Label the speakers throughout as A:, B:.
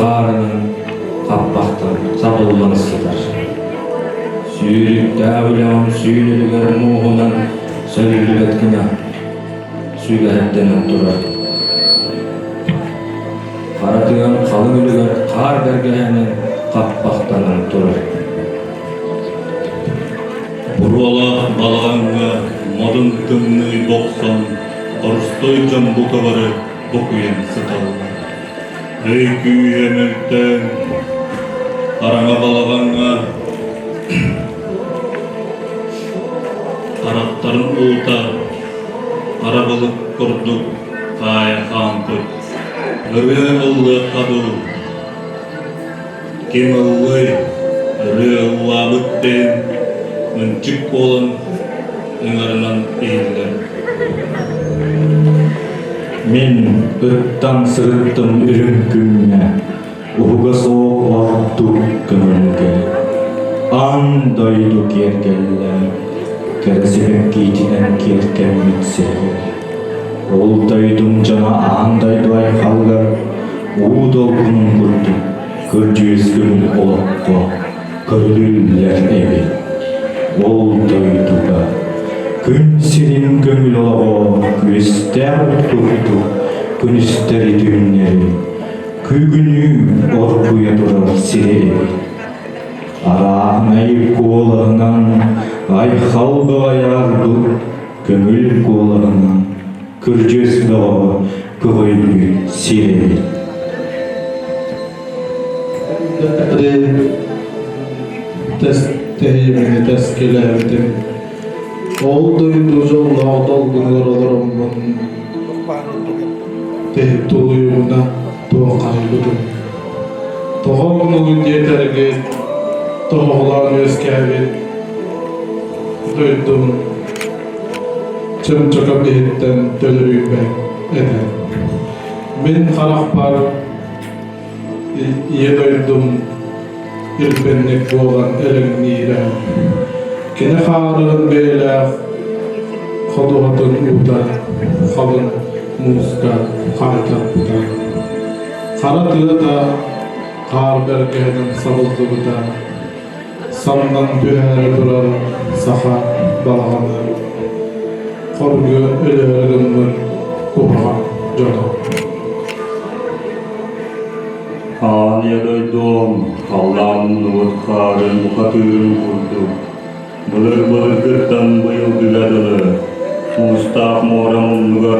A: Kağrının kappaktan sabıllanısıdır. Süylük dağılan süylülüger muğunan sölülük etkine süylehettenen durar. Karatıgan kalın ülüger kar bergehenin kappaktanan durar.
B: Burala balağınga madın kımnı 90 Arstoy cambukaları dokuyen sıtalına. Ey küye mülkten Karanga balağınga Arapların uğuta Arabalık kurduk Kaya kampır Rüye ıllı kadu Kim ıllı Rüye ıllı bütten Münçük olan Öngarından eğilir.
C: Men ıttan sırıttım ürünkümne, uhuga soğuk vaktu kömülge. An doydu kerkelle, keresibek kiitinen kerken mitsege. Ol doydum cana an doydu ay halgar, uğdol kunun kurdu, kırcıyız gümül olakko, kırlüller evi. Ol doyduga, gün senin gömül olağı, küester tuttu, günüsteri düğünleri, kügünü orkuya durar sireli. Arağınay kolağından, ay halbı ayardı, gömül kolağından, kırcız dağı, kıvıylü sireli.
D: Tehimini tezkilerdim. Olduydu zolla dolgunlar olurum. Tehip doluyumuna doğakaylıdım. Doğağının yeterli, doğağlar özkâbet. Duydum. Çımçıka bihitten dölürüymek eden. Men karakbar, iyi duydum. Ürpenlik boğan elin nire. Kene harın beylek, koduhatın uda, kalın muska, kaytatlıda. Karatığı da, kar bergehinin sabıldığı da, samdan tüher durar, saha balağını. Korgu ölürümün kuhra joda.
B: Ağlıya doydum, Allah'ın nuvutkarın ukatırın kurdu. Bılır gırtan bayıl güladılı, Mustaf moramın nugar.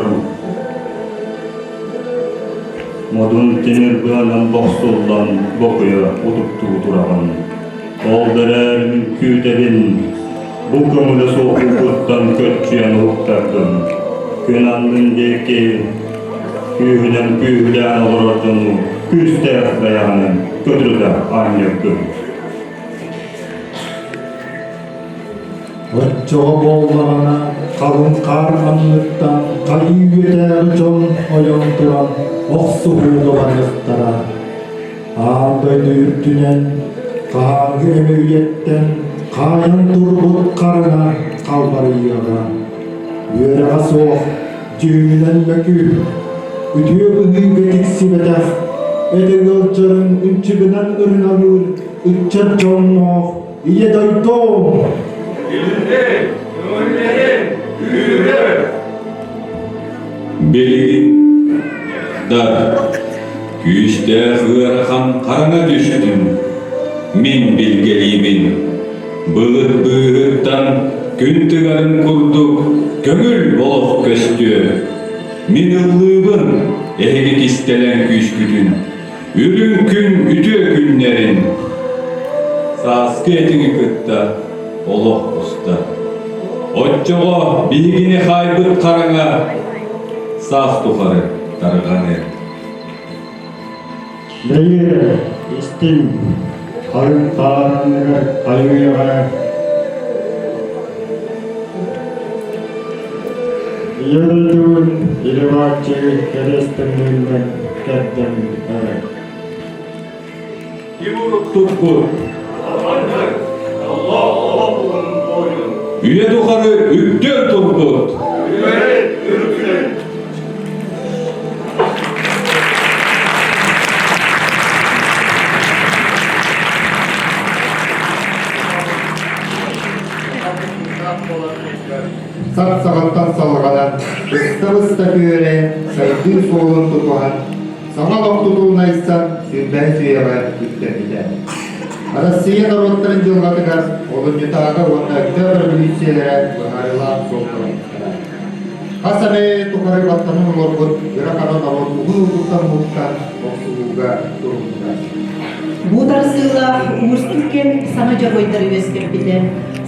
B: Modun tenir bıanan boğsuldan bokuya utuktu durağın. Ol berer mülkü tebin, bu kömüle soğuk gırttan kötçüyen uktardın. Könandın deki, kühüden olur ordunu. Küste beyanın götürüde aynı gün.
C: Vaccoğa boğulana, kalın kar anlıktan, kayı yeter con oyun duran, oksu huyluğanlıktara. Ağırdoydu ürtünen, kağırgı emevyetten, kayan turbut karına, kalbarı yığa. Yöreğe soğuk, cüğünen mökü, ütüye bıhı getik bedef, Ede yolcarın ünçübünen ürün alır, ütçer çoğunluğ, iye doydum.
E: Dilinde, gönüllerin, büyüre.
F: Beligin dar, güçte hırakan karana düştüm. Min bilgeliğimin, bığırttan gün tıgarın kurduk, gömül olup köstü. Min ıllığın, ehlik istelen güçgüdün, ürünkün ütü günlerin. Saskı etini kıtta, olup usta. Otçoğu bilgini haybıt karana, saf tukarı targanı.
C: Beyir, istim, kalın karanlığı, kayıya. Yıldığın ilvacı kerestin bilmek kettim.
F: Yumuruk tutku. Üye tukarı üktür turgut.
C: Sap sağıttan salganan, ısta köre, saydığı soğulun tutuhan, sana lok tutuğuna issan, sübben süyeme üstlenide. Arasıya narotların yılgatıgar, olun yutağı onda öktör büyütselere bıharılan soltalıklara. Hasame tukarı battanın olurgun, yırakana narot uğun uğurtan muhtan, oksuluğuga durumda.
G: Бударсыла Урстукен самажа бойдары өскерпиде.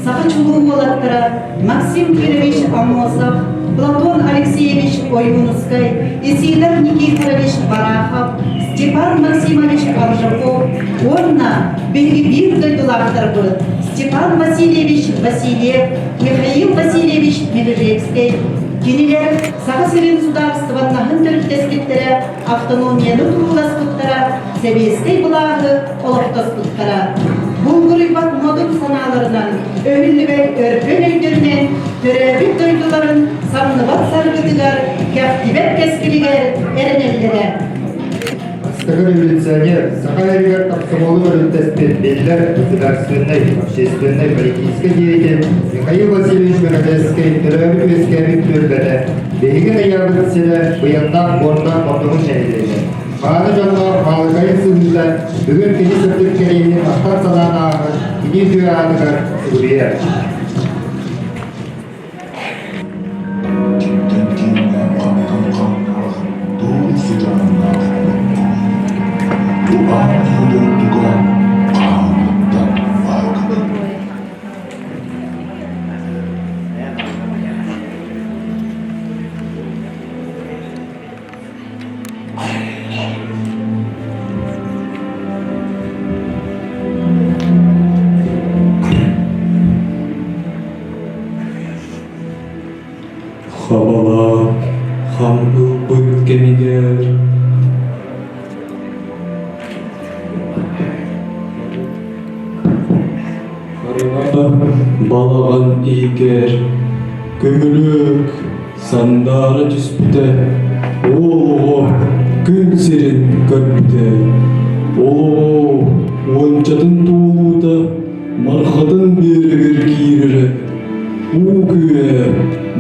G: Саха чулуу болаттыра Максим Кирович Амосов, Платон Алексеевич Оймунускай, Исидор Никифорович Барахов, Степан Максимович Аржаков, Онна белги бир дойдулактырбы, Степан Васильевич Васильев, Михаил Васильевич Мележевский, Кинилер Саха Селен Сударствоның төрттеспеттері автономияны туруласпыттара, Себестей бұлағы олықтаспыттара. Бұл ғұрибат модун саналарынан, өвілі өрпен өйдерінен, төрәбік дойдуларын санныбат сарғыдыгар, кәftибет кәскілігер әрінелдері.
C: Астагы революционер, Саха-Эригар комсомолы өрінтеспет беллер государственной, общественной, политической деятель Михаил Васильевич Миродесский төрәбік өскәрбік төрбәді, бейгін аябытселі бұяннан бордан мордығын шәйдегі. Bağlı canlı Malkay'ın sığınıza bugün kedi sırtık kereyinin ahtar salağına ağır, kedi düğe adıgar Suriye.
F: Habala, hamlı büyük gemiler. Karına balağın iyiger, gömülük, sandara cüspüte, oğlu, gün serin körpüte, oğlu, onçadın tuğuluda, marhadın bir giyrere, Угуе,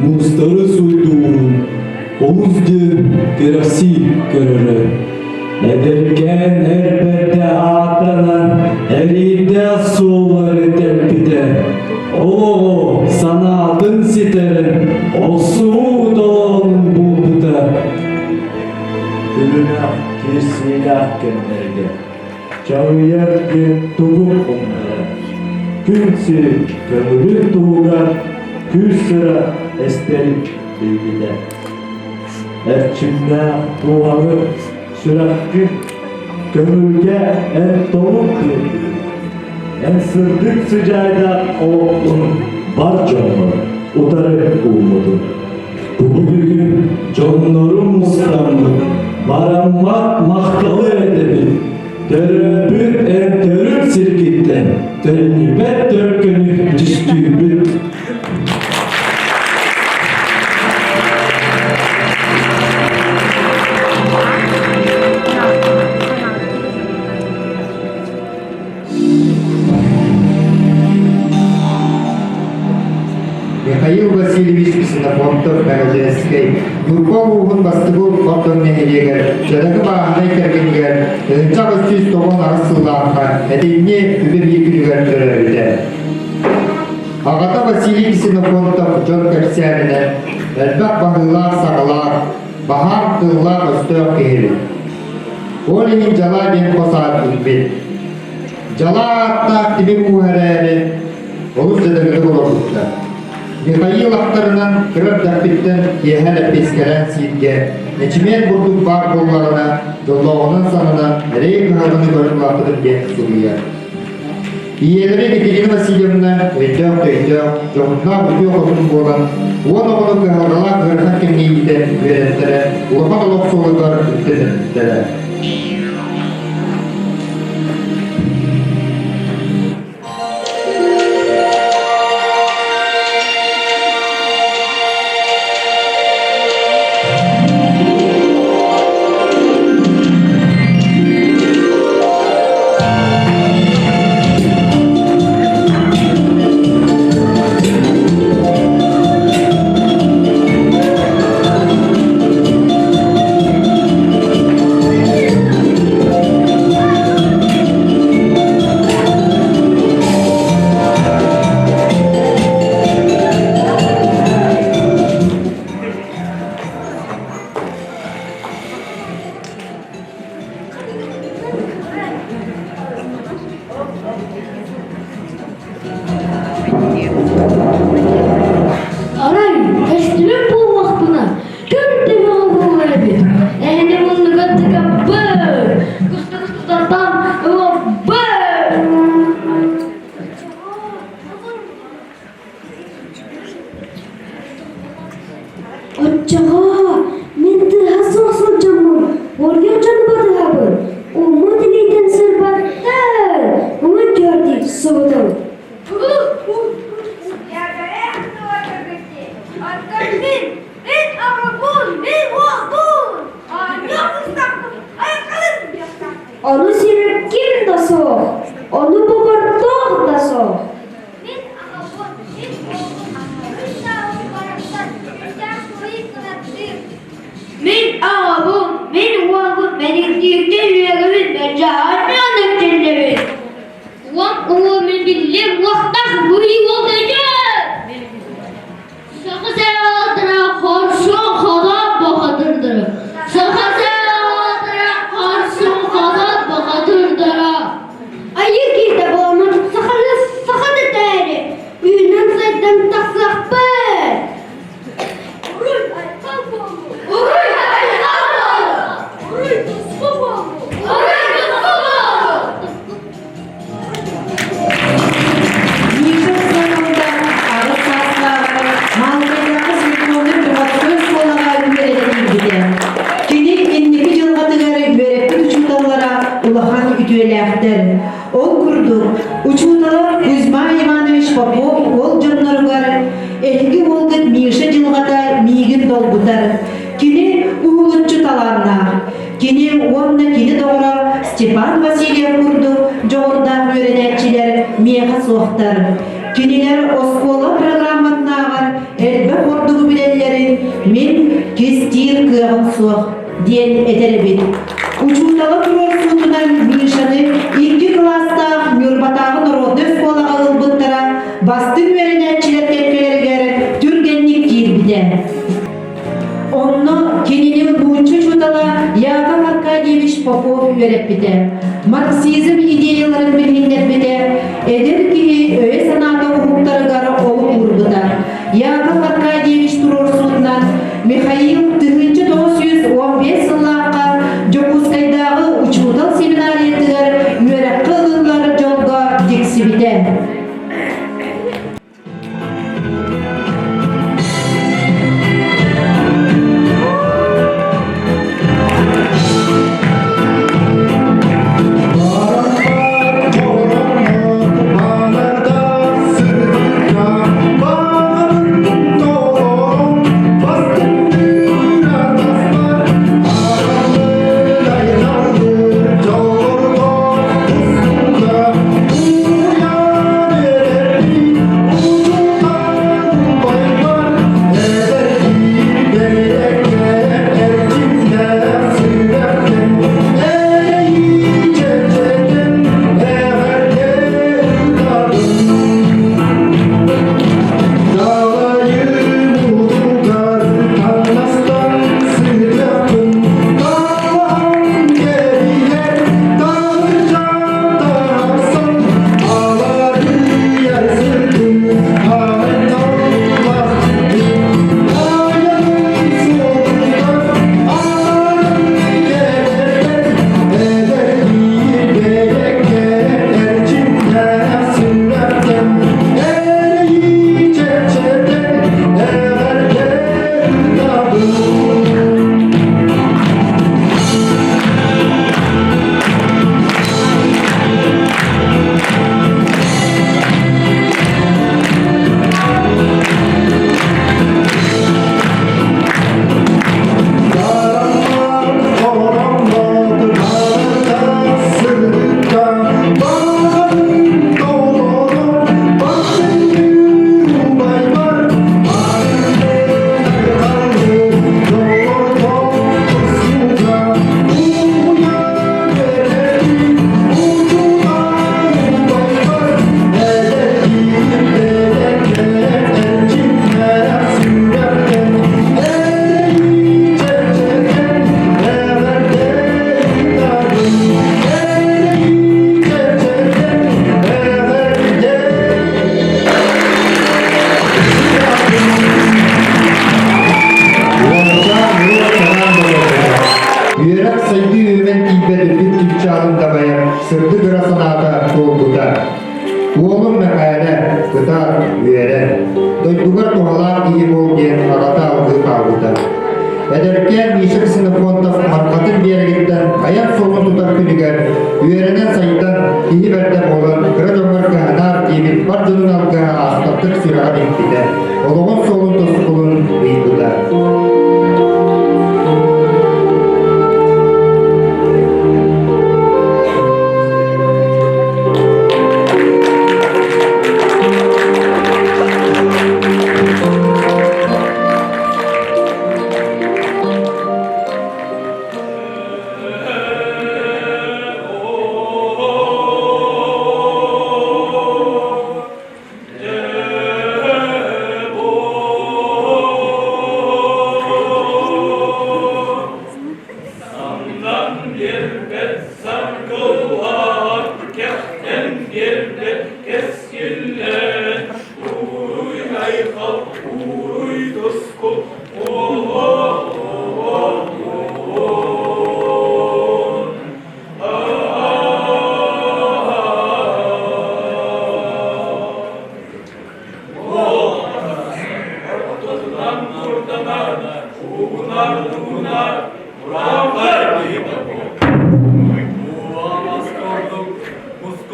F: мустары суйдуун, олузден кераси көрөрө. Эдерген эрбетте атанан, эриде суулары теппиде. Олоо, санаатын ситерин, осуу долонун булбута.
H: Күлүнө кирсилак кемдерге, чауйерге тугуп умдары. Күнсі көңілі туғар, күрсіра эстерик білгіде. Әрчімді туғары сүрәккі көңілге әр толық кірді. Ән сырдық сұжайда олықтың бар жоңы, ұтары ұлмыды.
F: Бүгін жоңнорым мұстамды, бараммат мақталы әдебі. Törübün törüp sirkitten, törünübet törkünü düştübüt.
C: Михаил Васильевич Ксенофонтов Миродесский, Нурковуғын бастығы қордың нәйегер, жадығы бағынай кәргенігер, ұзынчақ үстіз тоғын арысылағынға, әдейіне үбір екілігер төрәбіде. Ағата Василий Ксенофонтов жон кәпсәріне, әлбәк бағылар сағылар, бағам тыллар өстөк кейлі. Олеген жала бен қосат үтбет. Жала аттақ тібек ұғарәрі, олыс жадығығы болырдықтар. Михаил ақтарынан кіріп дәппеттен ехәл әпескерен сиетке, нәчімен бұрдық бар болларына, жоллауының санынан рейк ғарыны көріп лақтырып ден сұғыя. Иелері Екатерина Васильевна өйдек, жоғынға бүте оқытын болған, оғыны кығылғала ғырхан кемгейден веренттері, ұлыған ұлық солығар үттені.
I: Kim da soğuk, onu babırttık da soğuk.
J: Min ağabum, min uğabum, benim diyekten yüreğimin bence anlayanlık cennemi. Uğam uğumun billim, vaktah bu iyi olacak. Sakı selahatına karşın kadar bakadırdır. Sakı selahatına karşın kadar bakadırdır. Ayı ki de bulamın, sakalı değeri. Üyünün sayıdan taslak ben.
G: Ol kurdu. Uçudalar Kuzma Ivanoviç Popov, ol jonlargar, ehgi olgut Mişa жылгата мигин долбутар. Кини угулутчу таланна. Кини онна кини doğra Степан Васильев kurdu, жогорда öğrenetçiler меха soğuktar. Kiniler Oskola programmatnagar, elbe hordugu bilenlerin min kestir kığın soğuk diyen ederebit. Uçudalı kurorsundan Mişa'nı 2 klasta Mürbatağın Rodnöf kola ağılbıttara bastı öğrenetçiler tepkileri türgenlik girbide. Onu keninin buncu çudala Yakov Arkadiyevich Popov öğretmede. Marksizm ideyaların bilinletmede. Eder ki öğe sanatı hukukları gara olu kurguda. Yakov Arkadiyevich turorsundan Mikhail 1915 yıllarca Jokuskaydağı uçudal seminariyetiler mürekkı ılları jolga teksibide. Oğlum mekâne, gıdar, üyeren, doydugar toğalar iyi bol diyen ağata aldığı kavguda. Ederken Mişik sınıfında markatın bir yere gitten, ayak solunu tutar külüger, üyerenen sayıdan iyi berdem olan, kıra dömer kâhanar diyebil, bardının algıha aslattık süraha renkide, oluğun solun toskulun bıyıkıda.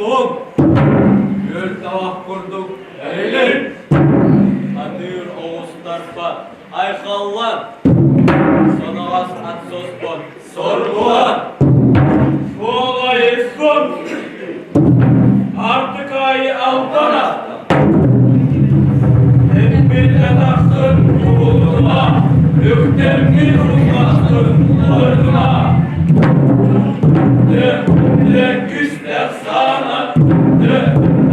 E: soğuk. Göl tavak kurduk, eğilir. Adır oğuz tarfa, aykallan. Sonağız at sospon, sorgulan. Bu olayı son. Artık ayı altana. Hep birle taksın uğruna. Öktemli ruhlasın uğruna. Le güçler sana.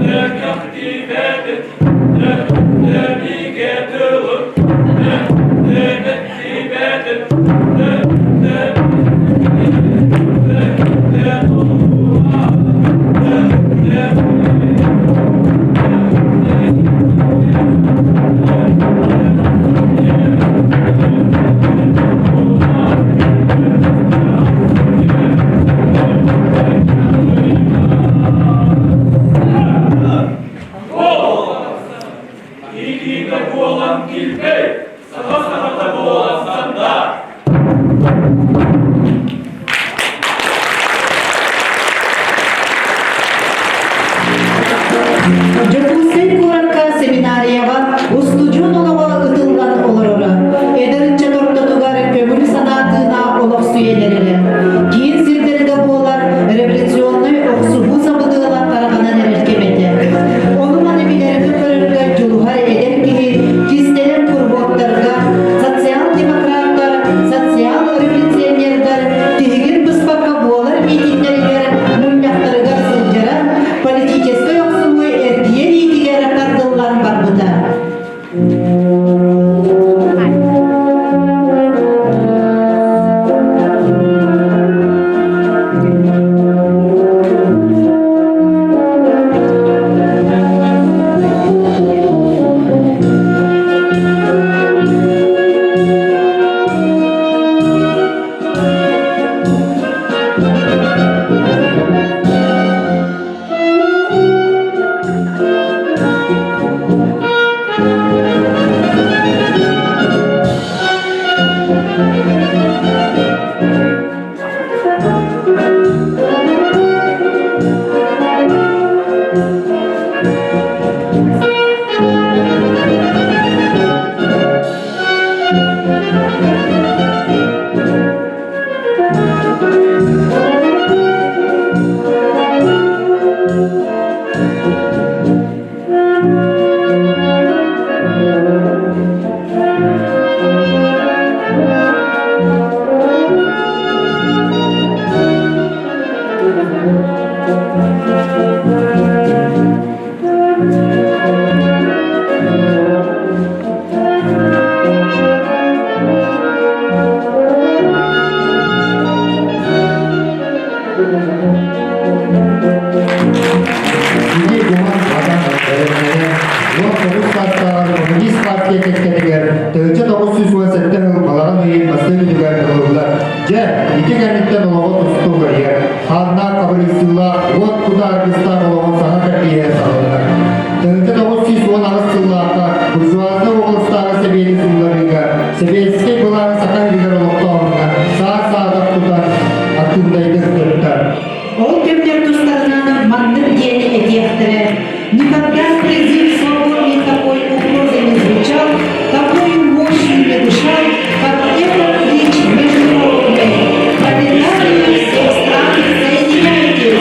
E: Le kaktivedir. Le bigetülür. Le mettivedir. İlgiyle bu olan Gilbey, saha bu olan Sandar.
K: Жокусен куракка семинарияга устужун олого ытылган олорора. Эдеринче тортотугар көмүл санаатына олох сүйелереле. Кийин сирдериде болар революционный оксубу сабыдыгала тарагана эрелкемете. Onu манебилерин көрөргө жулугар эдер киһи кистелен курботторга социал-демократтар, социал-революционердар тигин быспакка буолар митингдеригер мумяктарыга сылжара политической оксубу эрдиен итигер кардылган барбыта.
C: Коммунист партия кеткенигер, тыгыча 987 жыл балаган үйін бастығы дүгер кылылар. Же, ити кәниттен олого тусту гайер, ханна кабылисылла, вот куда аргыстан олого саңа кәкие салынар. Тыгыча 910 жылларда буржуазды облыстағы себейли сылларыга, себейске бұлары сақан дигер олоқтауына, саат-саадақ тудан аттындайды сырттар.
K: Ол көптер тустарынан мандыр дені этехтері. Никогда призыв свободы такой угрозы не звучал, такой мощный не дышал, как этот клич международный. Пролетарии всех стран, соединяйтесь!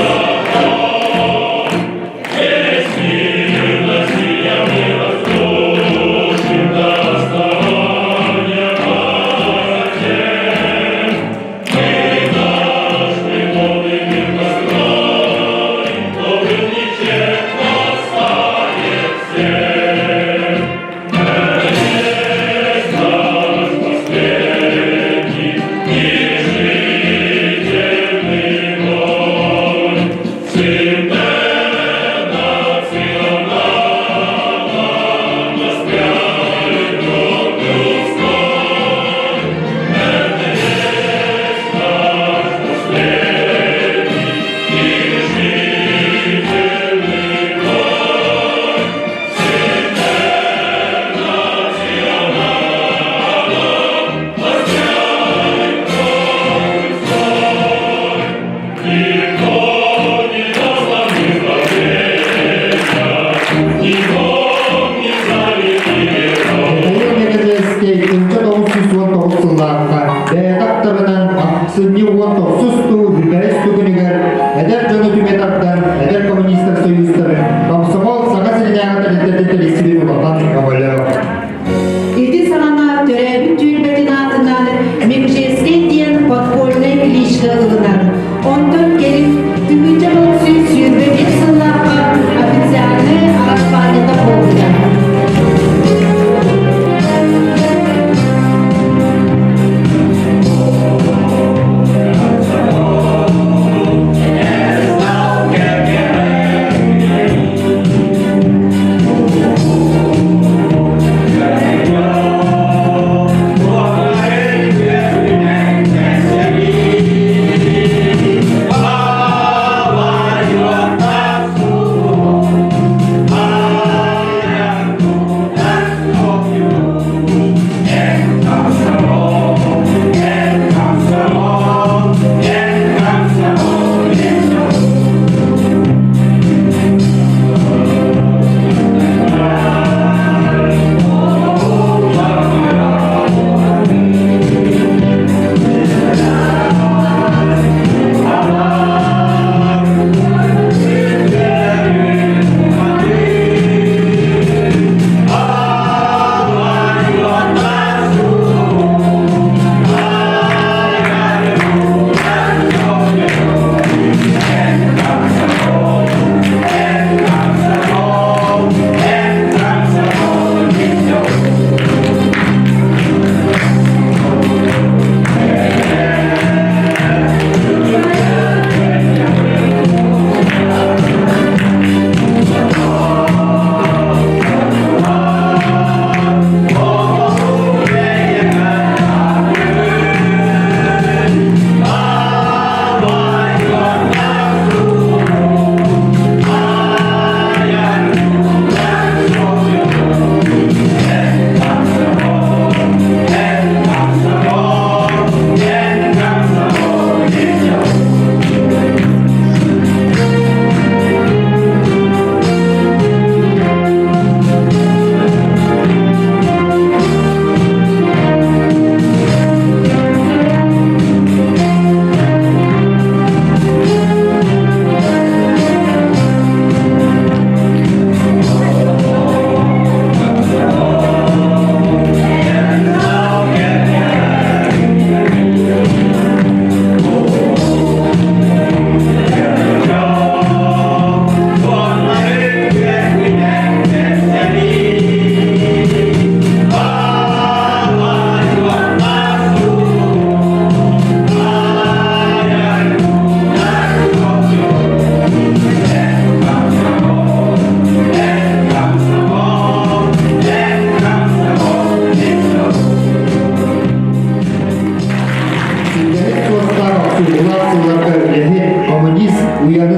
E: Никто не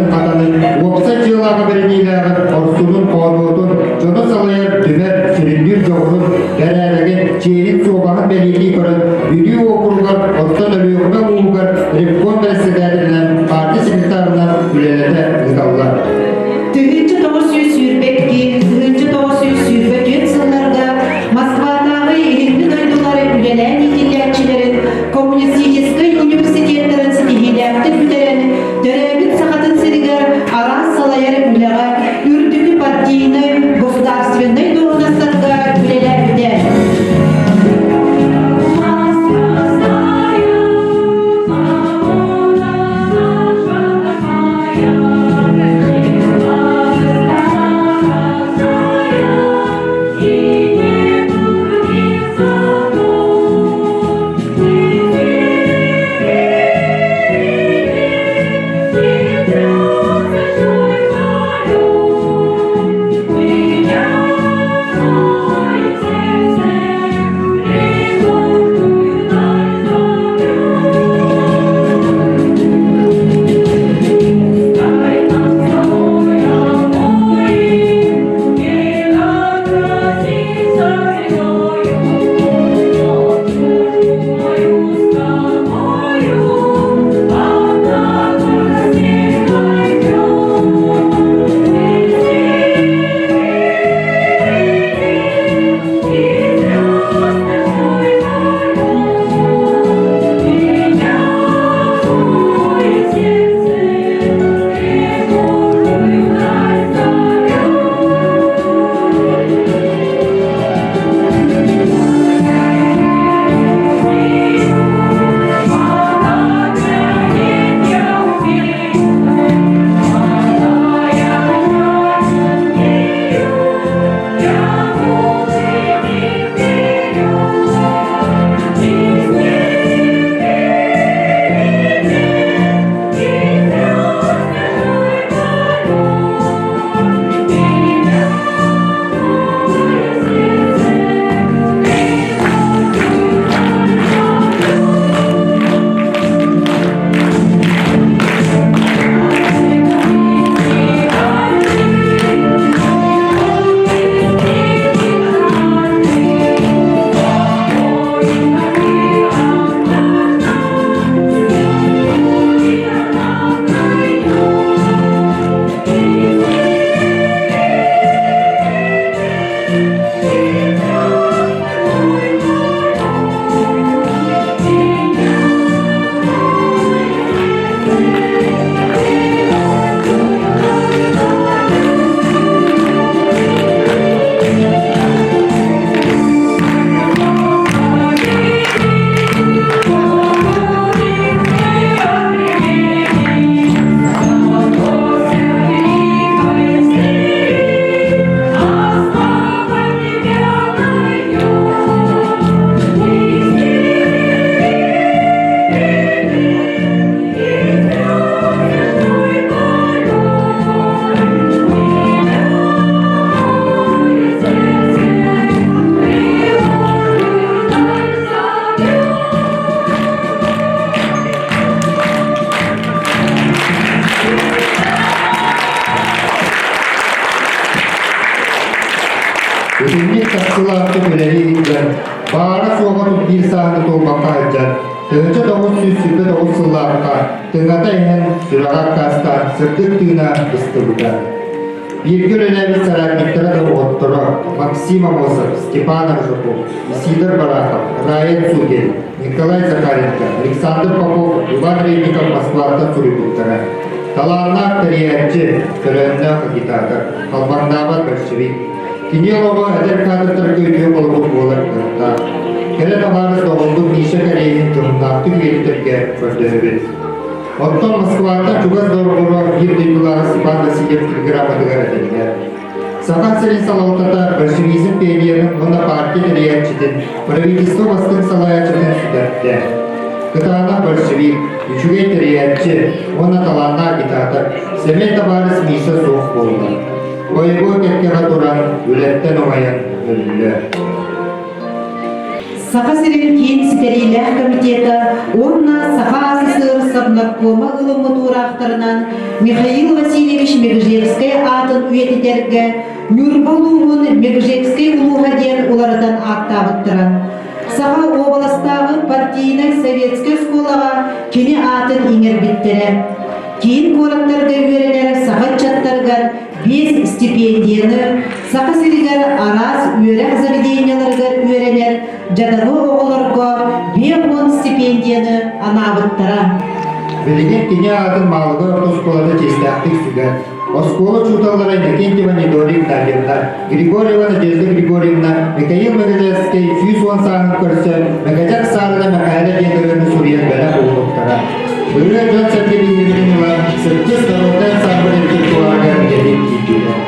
C: Кыйын катанын опса жылага беренилер орсунун коодотун жоно салайыр түмер сүрүндүр жогурун берелеген чейин суобагын белили көрөт бүдүү окуругар оттон өлүгүнө уугар ревком председателинен парти секретарынан үлелете ыңгаллар.
K: Тыгынчы 900 сүйрбекки, тыгынчы 900 сүйрбек сылларда Москвадагы илимдин ойдулары үлелен идиллячилерин, коммунистический университеттерин сидихилякты бүлерин, төрөбүт сахатын сиригер арас салайар үлега, үрдүгү партийный, государственный должностарга үлелер бүдер.
C: Ödünlük takçılardı böleliğinden, bağıra soğanıp bir saati dolmakta edecek. Önce 909 yıllarında, tıngata enen sürağa kastan, sırtık tığına ıstıbıda. Bir gün önevi sarakliklere de oğuttura, Максим Амосов, Степан Аржуков, Исидор Барахов, Раид Сугин, Николай Захаренко, Александр Попов, Иван Рейников Москвада Сурикуттара. Таланна Тарьянчи, Törönne agitator, Kalbandava большевик. Кинелова әдер кадрлар көйдеу болуп болар кырта. Келе табарыз доғылдық неше кәрейін жұрындақты күйеттерге көрдөөбет. Оттон Москвада чугаз дорғыру бір дүйбілары Степан Васильев телеграммадыгар әділдер. Сақан сәрін салауытата большевизм пейнерін мұна партия тәриятчиден, правительство бастың салаячыден сүдәртті. Кытана большевик, үшіге тәриятчы, мұна таланна агитатор, Семей табарыз Миша соқ болды. Ойго кеткеға туран үлеттен оңайын өлілі.
K: Саха сирен кейін ситерилэх комитета, онна Саха асысыр сабнаркома ылымы турақтарынан Михаил Васильевич Мегжевская атын үйететерге Нюрбалуын Мегжевская улуғаден олардан аттағыттыран. Саха областағы партийной советский сколаға кене атын иңербеттері. Кейін қораттарға үйерелер сағат чаттарғар 5 стипендияны, сақа сиригер араз үйерек заведенияларға үйерелер, жадалы оғыларға 5-10 стипендияны анабыттыра.
C: Білген кене атын малығы ортосколада тестақтық сүгер. Оскола чуталлара Иннокентьева Недорик Дарьевна, Григорьева Надежда Григорьевна, Михаил Магазевский, Фьюзуан Саңын көрсі, Магазяк Сарыда Михаила Дендеріні Сурьян бәлі болуқтара. Бұрға жон сәттері емінуа, сұртты староқтан саңбыр әркетуарға әдеп кейдері.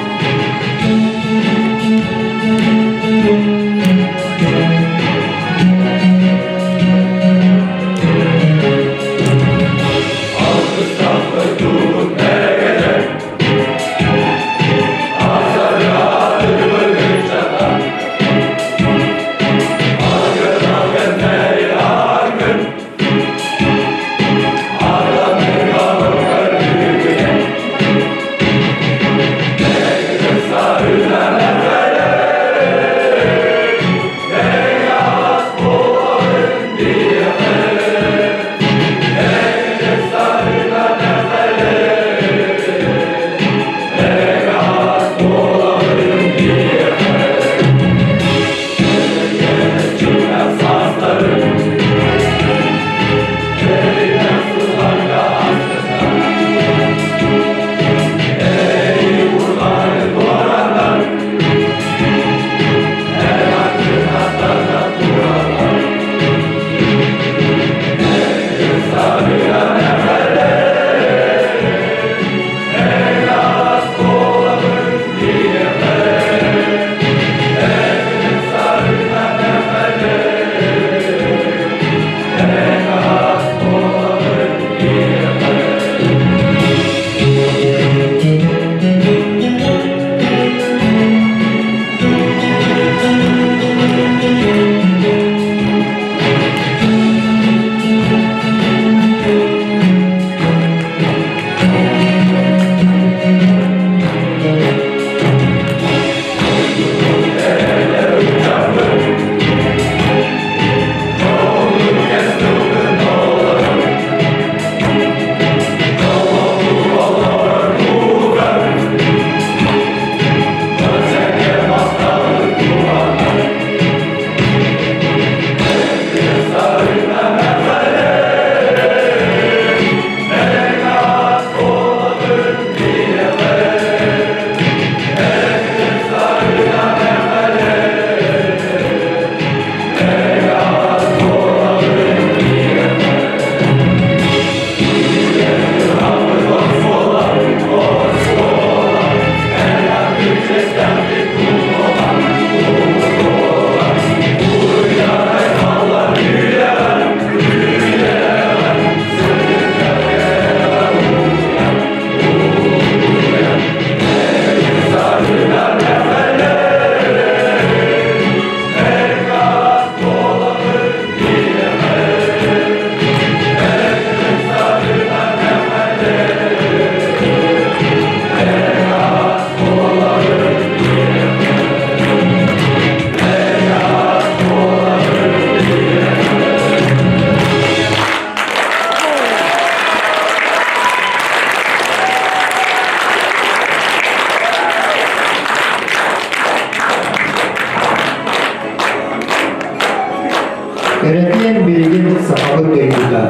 C: Эрэтен береген сахабы дойгуда.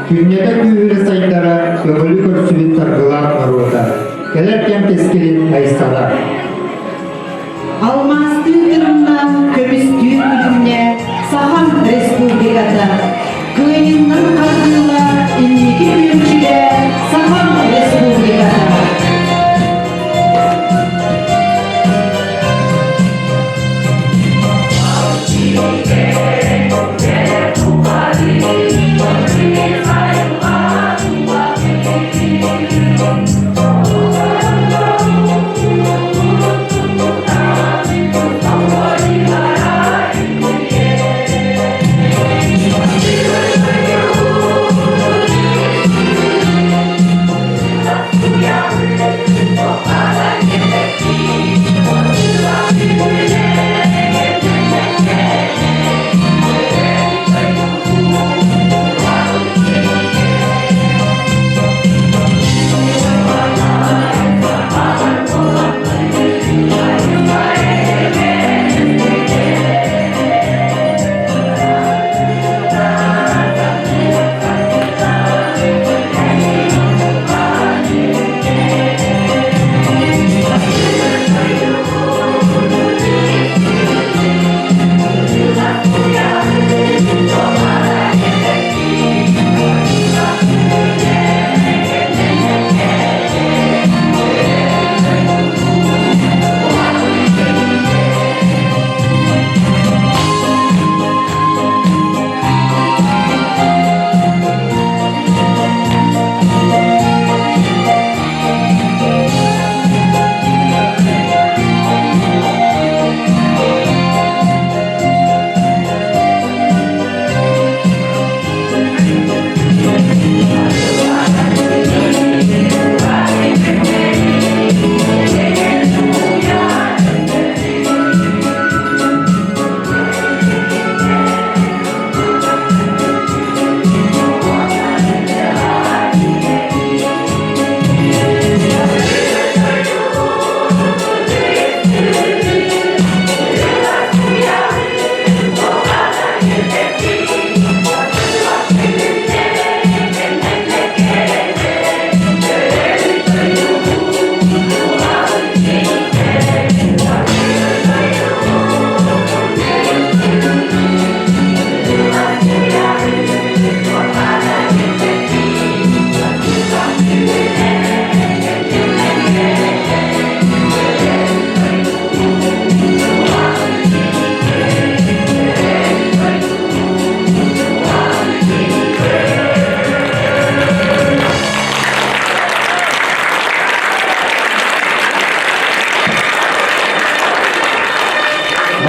C: Күннеде күйірі сайдара, көбілі көрсібін тарғылар маруыда. Келер кем тескелін айсара.
K: Алмасты тұрымнан көмісті күдімне Сахан Республикада. Күйіннің қардыла иннеге үйімшіле Сахан Республикада.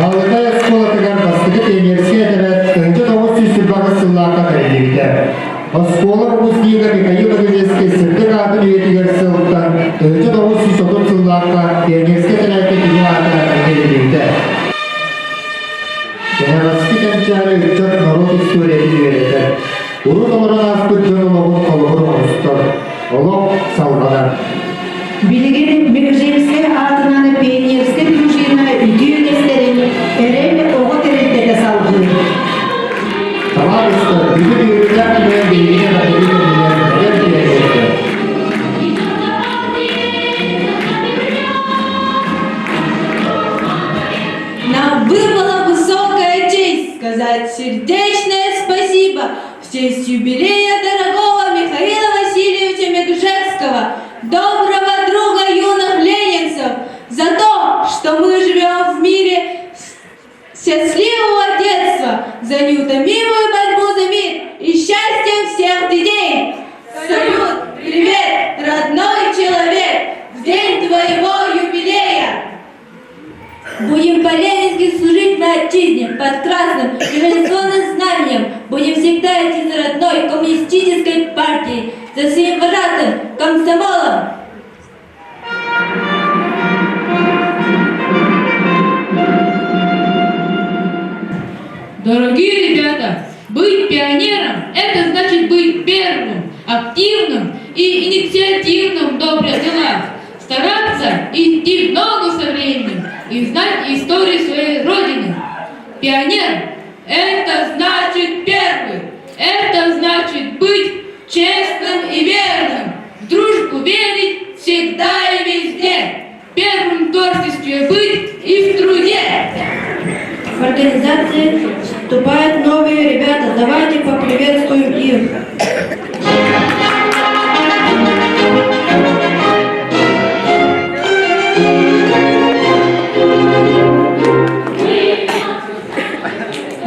C: Алгытай школатыгар бастығы пионерский әдебиет 1900 сыллақа тәрелігді. Оскола Русига Михаила Гриневский сыртык атын үйетігер сылықтан 1930 сыллақа пионерский әдебиетті күйеатыға тәрелігді. Женевский кәнчәрі үтчат народ историяты үйеті. Урын оларан аспыт жөн олығын қолығыр оңыстыр. Олық салғадан.
K: Билигин Мегжемская атынан пионерская дружина үйден естерін әрелі оғы терендеті салғы.
C: Товарищи, люди уезжали на берега, на берега.
L: Нам выпала высокая честь сказать сердечное спасибо в честь юбилея дорогого Михаила Васильевича Мегжевского, доброго друга юных ленинцев, за то, что мы живем в мире счастливого детства, за неутомимую борьбу за мир и счастьем всех детей. Салют, привет, родной человек, в день твоего юбилея! Будем по-ленински служить на отчизне под красным революционным знаменем. Будем всегда идти за родной коммунистической партией, за своим вожатым комсомолом.
M: Дорогие ребята, быть пионером – это значит быть первым, активным и инициативным в добрых делах, стараться идти в ногу со временем и знать историю своей Родины. Пионер – это значит первый, это значит быть честным и верным, в дружбу верить всегда и везде, первым в творчестве быть и в труде.
J: В организации вступают новые ребята. Давайте поприветствуем их.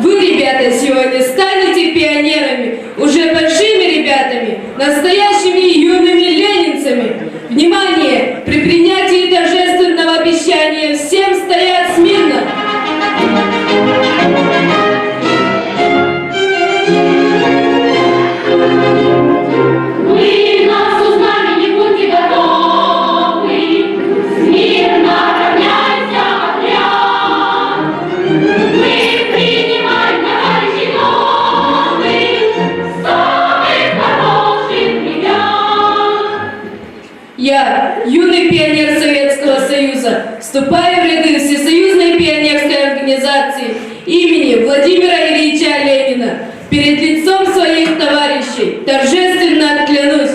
L: Вы, ребята, сегодня станете пионерами, уже большими ребятами, настоящими юными ленинцами. Внимание! При принятии торжественного обещания всем стоять смирно.
J: Вы нас узнали, не будьте готовы. Смирно равняйся отряд. Мы принимаем товарищей новых, самых хороших ребят.
L: Я, юный пионер Советского Союза, вступаю в ряды Всесоюзной пионерской организации имени Владимира Ильича Ленина. Перед лицом своих товарищей торжественно клянусь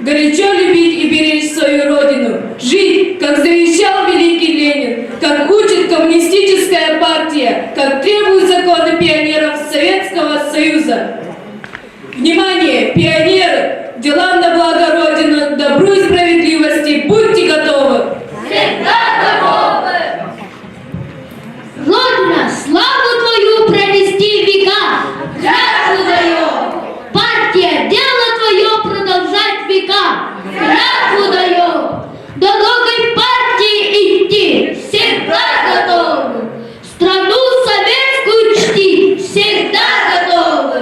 L: горячо любить и беречь свою родину, жить, как завещал великий Ленин, как учит коммунистическая партия, как требуют законы пионеров Советского Союза. Внимание, пионеры! Делам на благо Родины, добру и справедливости, будьте готовы!
J: Всегда готовы! Родина, славу твою пронести века! Клятву даем! Партия, дело твое продолжать века! Клятву даем! Дорогой партии идти! Всегда готовы! Страну советскую чтить! Всегда готовы!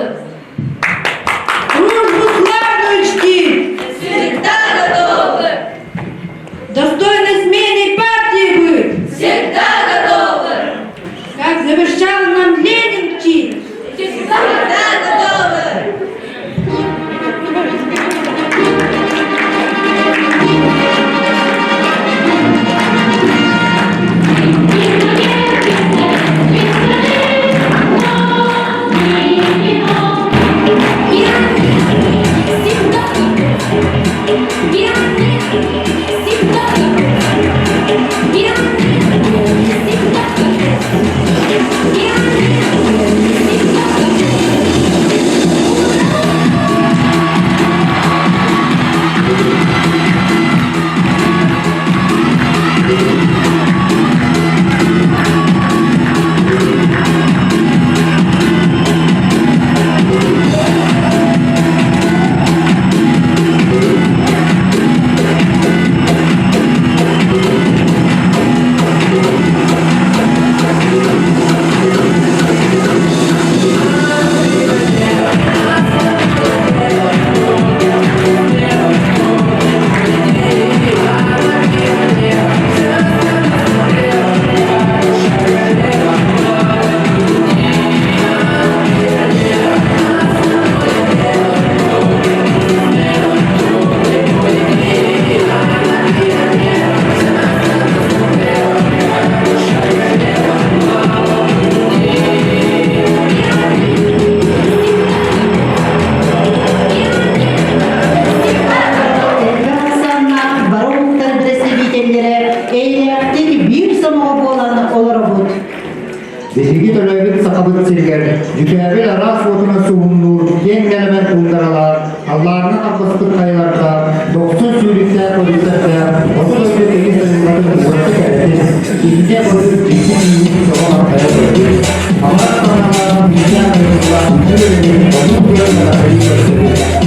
K: соноға боланы олар бұд.
C: Бешеги төлөбүт сакабыт сиргер, жүкәбил арас отуна сугунdur, кең гәлемән кулдаралар, Allah'ın kapısıdır kayılarda, 90 sürükler polislerler, 30 önce temiz tanımların uğraşı geldi, İkinci polis ciddi bir çoğun arkaya döndü. Ama sanırlar, bizden kayıtlar, bütün onun kurallara kayıtları.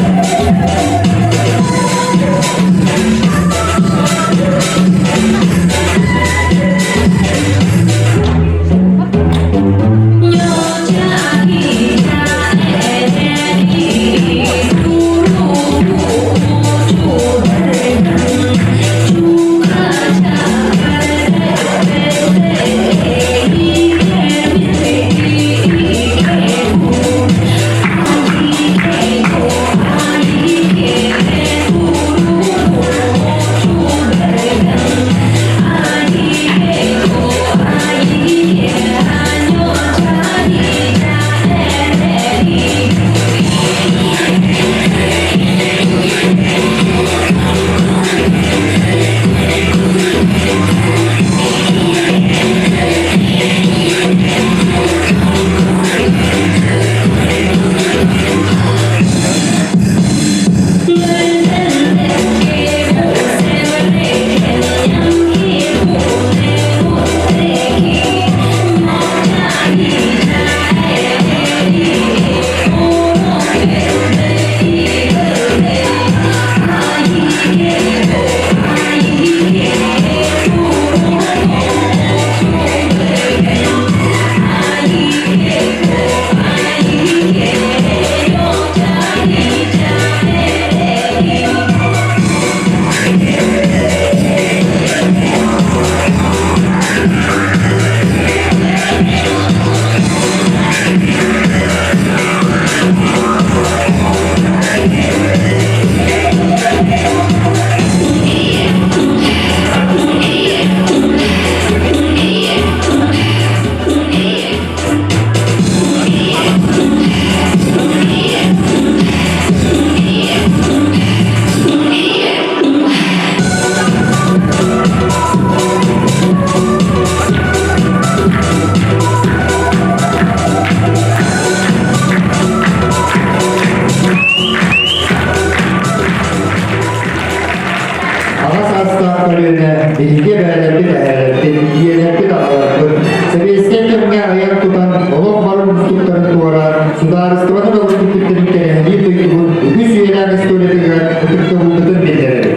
C: Bilgi verdi değerli, diyelerdi dağlardı. Seviyesken kemge ayak tutan, oluk barın muslukları tuvarar, sudarıstıvanı da uçtuklarının kenenliği duyduğun, ügüs üyeler istoletiler, uçukta bulduğun bildirir.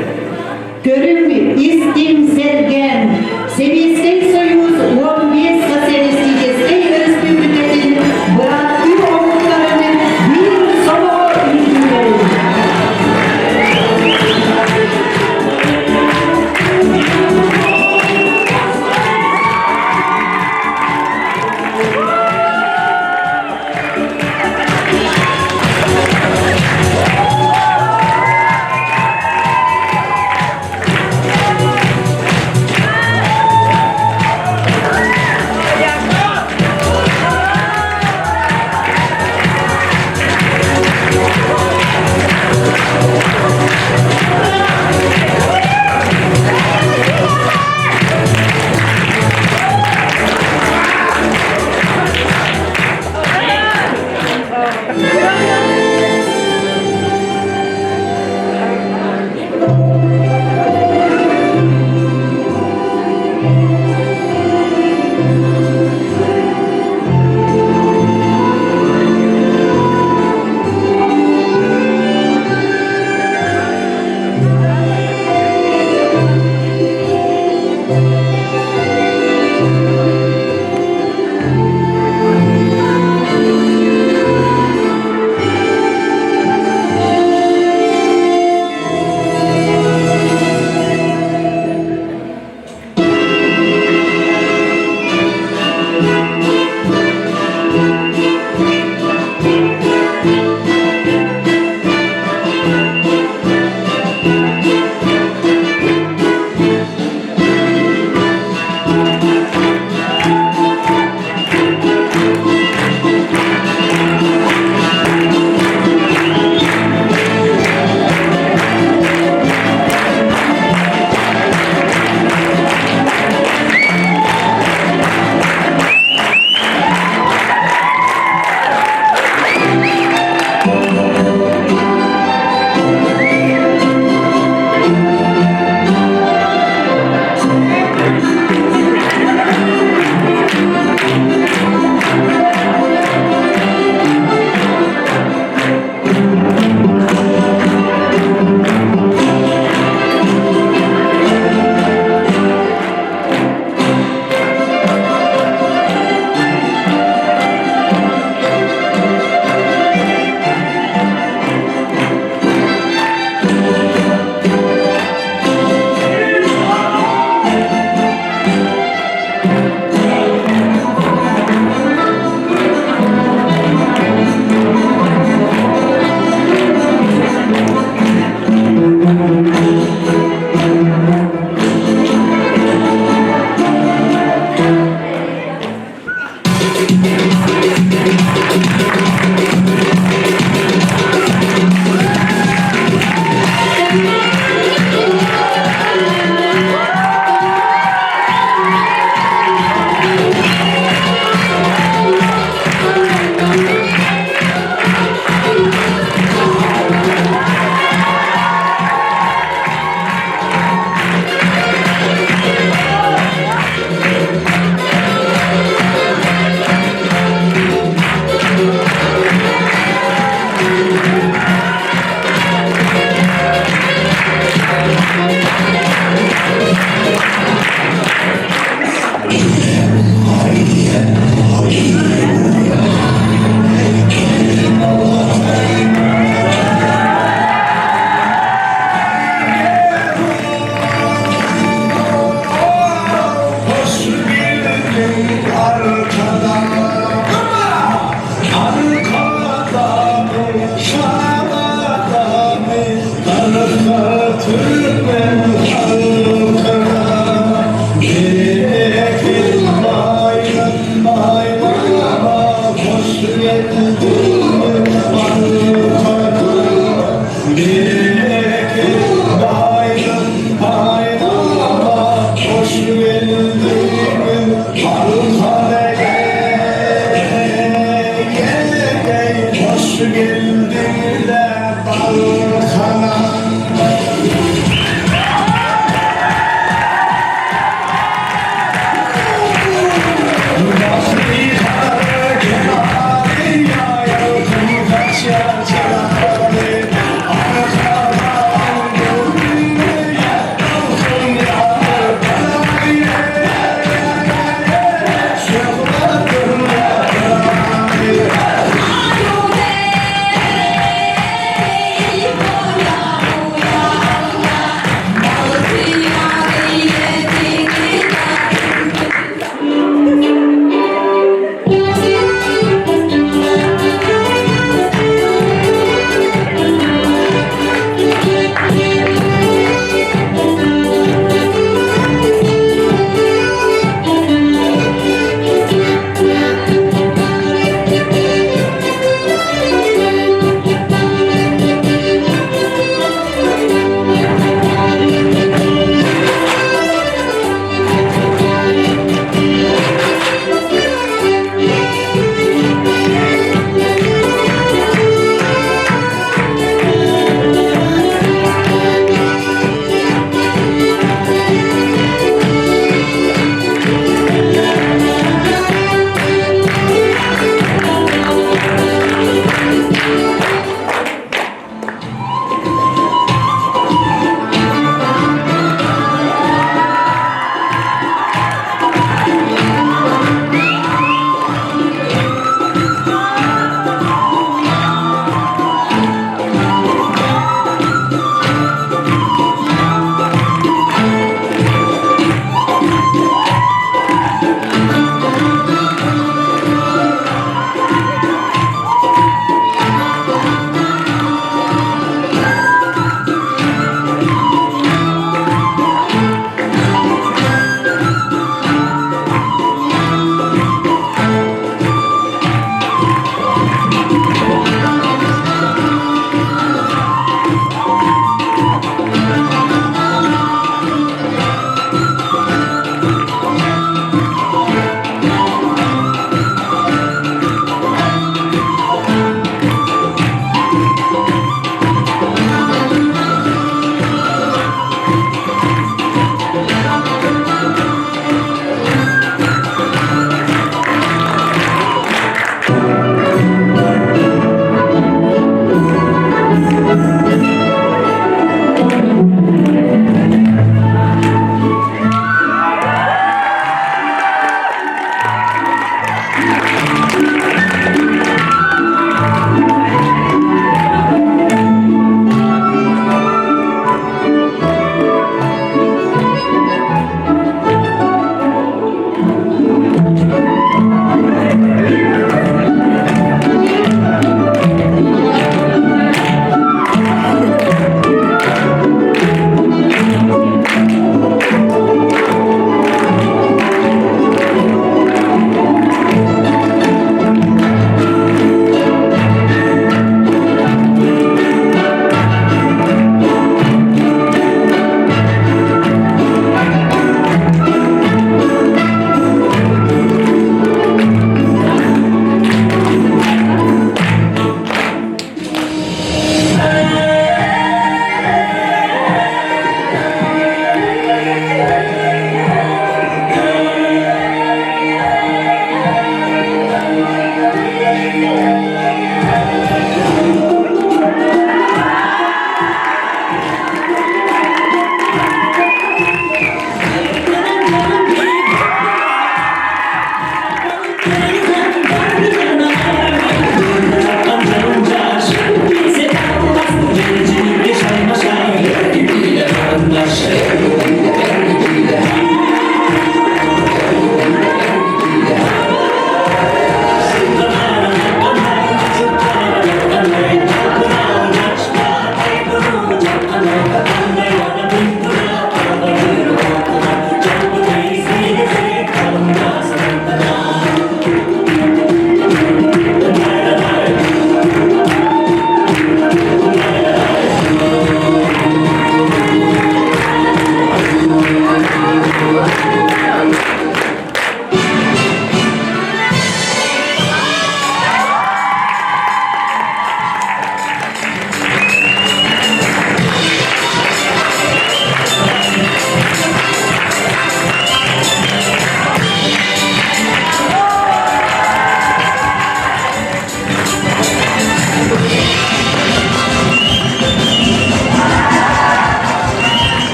K: Görüm istimsergen, Seviyesken Soyuz 15 Sosyalistической Республикасының братты олуқтарының bir solo ülküleri.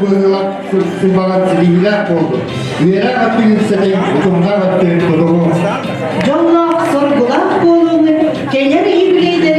C: сылбаған сылыйлар болды. Үйері аттың сәтен ұтымға аттың тұтығы.
K: Жаллақ соргулак болуны, келер юбилейдер